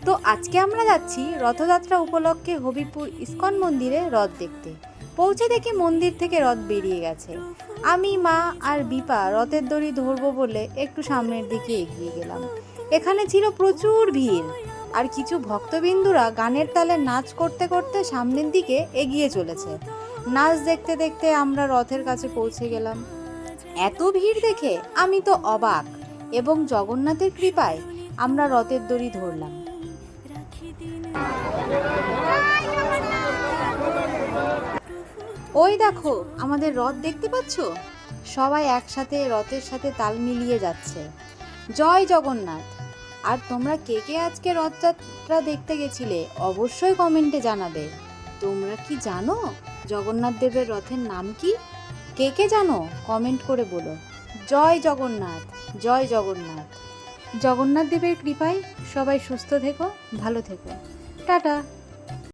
তো আজকে আমরা যাচ্ছি রথযাত্রা উপলক্ষে হবিপুর ইস্কন মন্দিরে রথ দেখতে। পৌঁছে দেখি মন্দির থেকে রথ বেরিয়ে গেছে। আমি, মা আর বিপা রথের দড়ি ধরবো বলে একটু সামনের দিকে এগিয়ে গেলাম। এখানে ছিল প্রচুর ভিড়, আর কিছু ভক্তবিন্দুরা গানের তালে নাচ করতে করতে সামনের দিকে এগিয়ে চলেছে। নাচ দেখতে দেখতে আমরা রথের কাছে পৌঁছে গেলাম। এত ভিড় দেখে আমি তো অবাক, এবং জগন্নাথের কৃপায় আমরা রথের দড়ি ধরলাম। ওই দেখো, আমাদের রথ দেখতে পাচ্ছ? সবাই একসাথে রথের সাথে তাল মিলিয়ে যাচ্ছে। জয় জগন্নাথ। আর তোমরা কে কে আজকে রথযাত্রা দেখতে গেছিলে অবশ্যই কমেন্টে জানাবে। তোমরা কি জানো জগন্নাথ দেবের রথের নাম কি? কে কে জানো কমেন্ট করে বলো। জয় জগন্নাথ, জয় জগন্নাথ। জগন্নাথ দেবের কৃপায় সবাই সুস্থ থেকো, ভালো থেকো। টাটা।